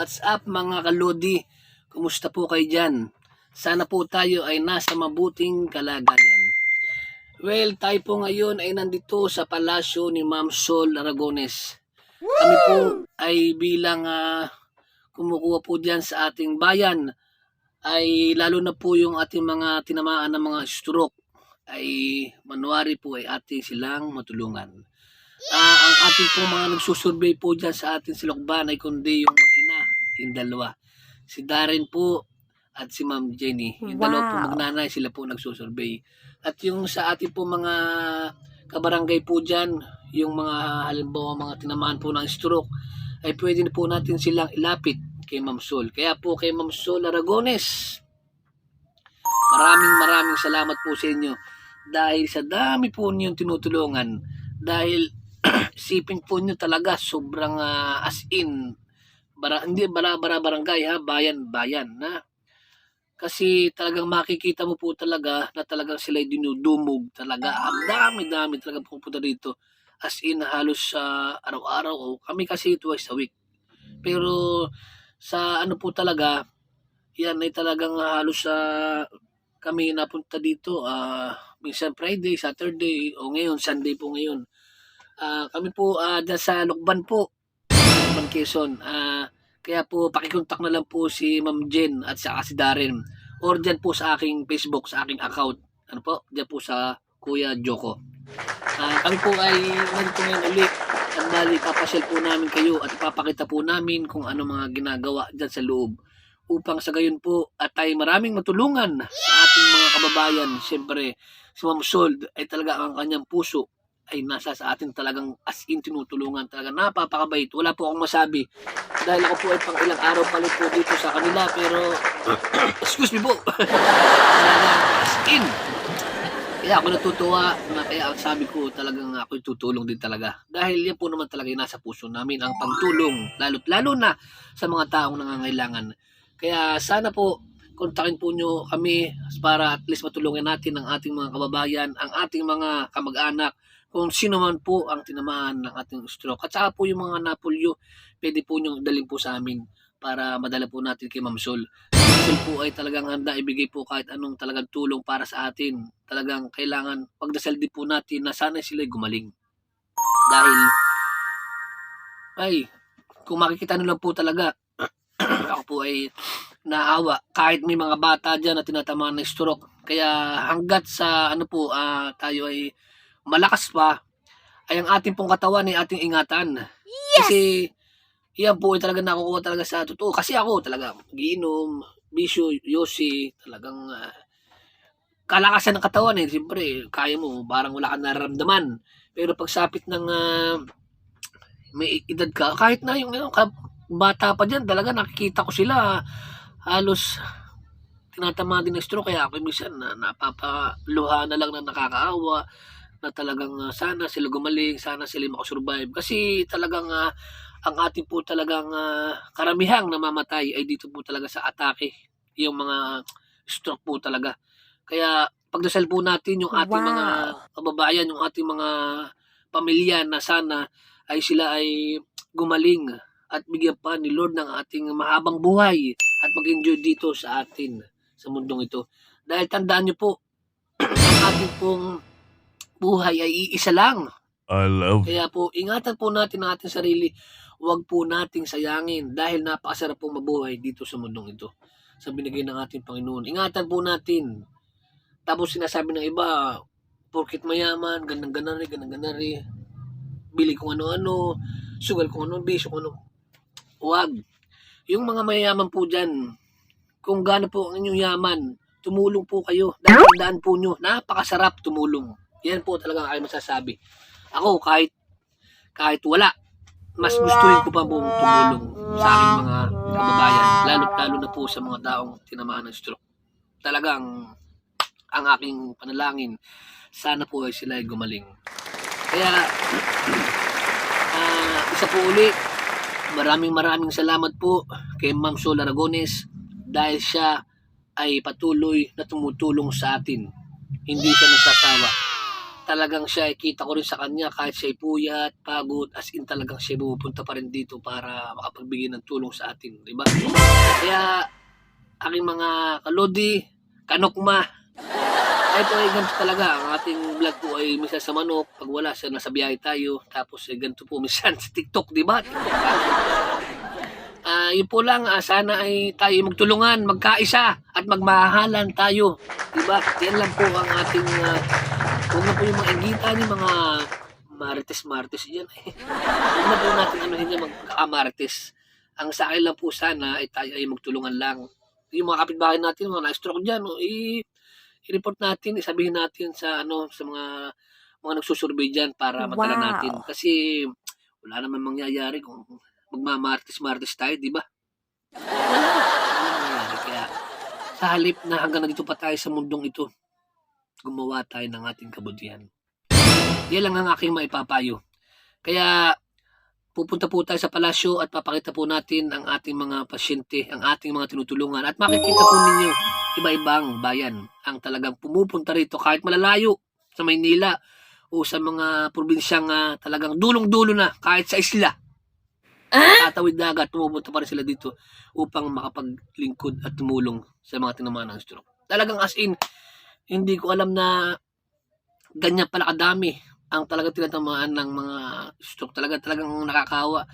What's up mga kalodi? Kumusta po kayo dyan? Sana po tayo ay nasa mabuting kalagayan. Well, tayo po ngayon ay nandito sa palasyo ni Ma'am Sol Aragones. Kami po ay bilang kumukuha po dyan sa ating bayan, ay lalo na po yung ating mga tinamaan ng mga stroke, ay manuwari po ay ating silang matulungan. Ang ating po mga nagsusurvey po dyan sa ating silokban ay kundi yung mag-ina, yung dalawa. Si Darren po at si Ma'am Jenny. Yung dalawa po magnanay, sila po nagsusurvey. At yung sa ating po mga kabarangay po dyan, yung mga halimbawa mga tinamaan po ng stroke, ay pwede na po natin silang ilapit kay Ma'am Sol. Kaya po kay Ma'am Sol Aragones, maraming salamat po sa inyo. Dahil sa dami po niyong tinutulungan, dahil sipin po nyo talaga sobrang as in hindi barangay bayan na, kasi talagang makikita mo po talaga na talagang sila dinudumog talaga. Ang dami talaga pupunta dito, as in halos araw-araw, o kami kasi twice a week, pero sa ano po talaga yan ay talagang halos kami napunta dito minsan Friday, Saturday, o ngayon Sunday po ngayon. Kami po dyan sa Lukban po, Lukban Quezon. Kaya po pakikontak na lang po si Ma'am Jen at saka si Darren, or dyan po sa aking Facebook, sa aking account. Ano po? Dyan po sa Kuya Joko. Kami po ay nandito ngayon ulit. At bali, papasyal po namin kayo at ipapakita po namin kung ano mga ginagawa dyan sa loob. Upang sa gayon po at tayo maraming matulungan sa ating mga kababayan. Siyempre, si Ma'am Sol ay talaga ang kanyang puso ay nasa sa atin, talagang as in tinutulungan, talaga napapakabait. Wala po akong masabi dahil ako po ay pang ilang araw palit po dito sa kanila, pero excuse me po. As in, kaya ako natutuwa na, kaya ang sabi ko talagang ako tutulong din talaga, dahil yan po naman talaga yung nasa puso namin, ang pagtulong, lalo na sa mga taong nangangailangan. Kaya sana po kontakin po nyo kami para at least matulungan natin ang ating mga kababayan, ang ating mga kamag-anak, kung sino man po ang tinamaan ng ating stroke. At saka po yung mga napulyo, pwede po nyo dalhin po sa amin para madala po natin kay Ma'am Sol. Ma'am Sol po ay talagang handa ibigay po kahit anong talagang tulong para sa atin. Talagang kailangan pagdasal din po natin na sana sila gumaling. Dahil ay, kung makikita nyo lang po talaga, ako po ay naawa kahit may mga bata dyan na tinatamaan ng stroke. Kaya hanggat sa ano po tayo ay malakas pa, ay ang ating pong katawan ay ating ingatan. Yes! Kasi yan po ay talaga nakukuha talaga sa totoo. Kasi ako talaga giinom, bisyo, yosi, talagang kalakasan ng katawan eh. Siyempre, kaya mo, parang wala kang nararamdaman. Pero pagsapit ng may edad ka, kahit na yung bata pa dyan, talaga nakikita ko sila halos tinatama din ng stroke. Kaya ako minsan napapaluha na lang na nakakaawa, na talagang sana sila gumaling, sana sila makasurvive. Kasi talagang ang ating po talagang karamihang namamatay ay dito po talaga sa atake, yung mga stroke po talaga. Kaya pagdasal po natin yung ating mga kababayan, yung ating mga pamilya, na sana ay sila ay gumaling at bigyan pa ni Lord ng ating mahabang buhay at mag-enjoy dito sa atin, sa mundong ito. Dahil tandaan nyo po, ang ating pong buhay ay iisa lang. Kaya po, ingatan po natin ang ating sarili. Huwag po nating sayangin, dahil napakasarap pong mabuhay dito sa mundong ito, sa binigay ng ating Panginoon. Ingatan po natin. Tapos sinasabi ng iba, porkit mayaman, ganang-ganan rin, bili kung ano-ano, sugal kung ano, bisyo kung ano. Huwag. Yung mga mayayaman po dyan, kung gaano po ang inyong yaman, tumulong po kayo. Dahil tandaan po nyo, napakasarap tumulong. Yan po talaga kayo masasabi. Ako kahit wala, mas gustuhin ko pa pong tumulong sa aking mga kababayan, lalo na po sa mga taong tinamaan ng stroke. Talagang ang aking panalangin, sana po ay sila ay gumaling. Kaya isa po ulit, maraming salamat po kay Ma'am Sol Aragones, dahil siya ay patuloy na tumutulong sa atin. Hindi siya nagsasawa. talagang siya ay kita ko rin sa kanya kahit siya ay puyat, pagod, as in talagang siya pumupunta pa rin dito para makapagbigay ng tulong sa atin, di ba? Kaya aking mga kalodi, kanukma, ay po ay ganito talaga. Ang ating vlog po ay minsan sa manok, pag wala siya, nasa biyahe tayo. Tapos ay ganito po minsan sa TikTok, di ba? Yun po lang, sana ay tayo magtulungan, magkaisa, at magmahalan tayo. Di ba? Yan lang po ang ating, huwag na po yung mga ingitan, yung mga marites-marites yan. Huwag na po natin anuhin yung magkakamarites. Ang sa akin lang po sana ay tayo ay magtulungan lang. Yung mga kapitbahay natin, mga na-stroke dyan, i-report natin, isabihin natin sa sa mga nagsusurvey dyan para madala natin. Kasi wala naman mangyayari kung magmamartis-martis tayo, di ba? Wala mangyayari. Kaya sa halip na hanggang nandito pa tayo sa mundong ito, gumawa tayo ng ating kabutihan. Yan lang ang aking maipapayo. Kaya pupunta po tayo sa palasyo at papakita po natin ang ating mga pasyente, ang ating mga tinutulungan. At makikita po ninyo, iba-ibang bayan ang talagang pumupunta rito kahit malalayo sa Maynila o sa mga probinsyang talagang dulong-dulo na kahit sa isla. Tatawid dagat, pumupunta pa rin sila dito upang makapaglingkod at tumulong sa mga tinamaan ng stroke. Talagang as in, hindi ko alam na ganyan pala kadami ang talagang tinatamaan ng mga stroke. Talagang nakakawa.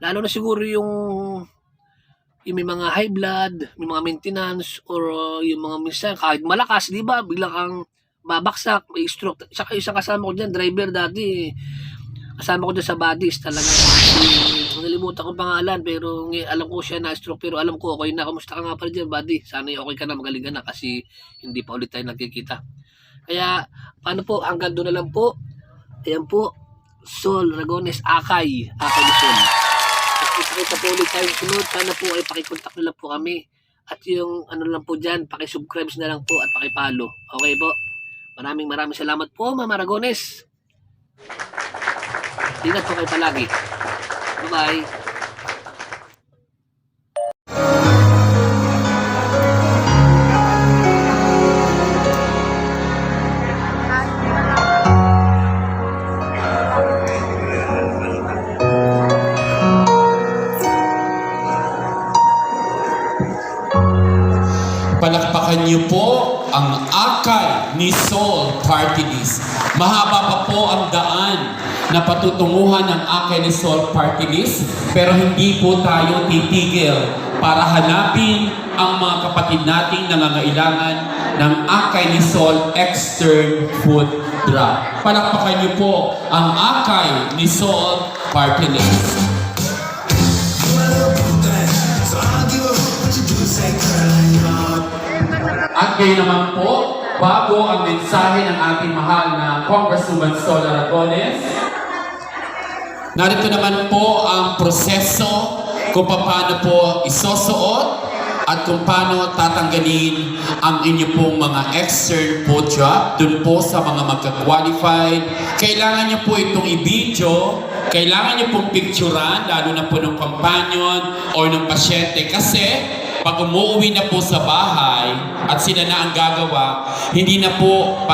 Lalo na siguro yung may mga high blood, may mga maintenance, or yung mga minsan kahit malakas, di ba? Bigla kang babaksak, may stroke. Saka isang kasama ko dyan, driver dati, kasama ko dyan sa bodies, talagang nalimutan ko pangalan, pero alam ko siya na stroke, pero alam ko okay na. Kamusta ka nga pala dyan, buddy? Sana okay ka na, magaling ka na, kasi hindi pa ulit tayo nagkikita. Kaya, paano po, hanggang doon na lang po. Ayan po, Sol Ragones Akay ni Sol. Kita po ulit tayo sunod. Sana po ay pakikontak na lang po kami. At yung lang po dyan, pakisubscribe na lang po at pakipalo. Okay po? Maraming salamat po, Mama Ragones. Ingat po kayo palagi. Bye-bye. Palakpakan niyo po ang akay ni Sol Party List. Mahaba pa po ang daan na patutunguhan ng akay ni Sol Party List, pero hindi po tayo titigil para hanapin ang mga kapatid nating nangangailangan ng akay ni Sol Extern Food Drop. Palakpakan niyo po ang akay ni Sol Party List. At ngayon naman po, bago ang mensahe ng ating mahal na Congresswoman Sol Aragones, narito naman po ang proseso kung paano po isosuot at kung paano tatanggalin ang inyo pong mga extern food drop dun po sa mga magka-qualified. Kailangan nyo po itong i-video, kailangan nyo pong picturean, lalo na po ng companion o ng pasyente, kasi pag umuwi na po sa bahay at sila na ang gagawa, hindi na po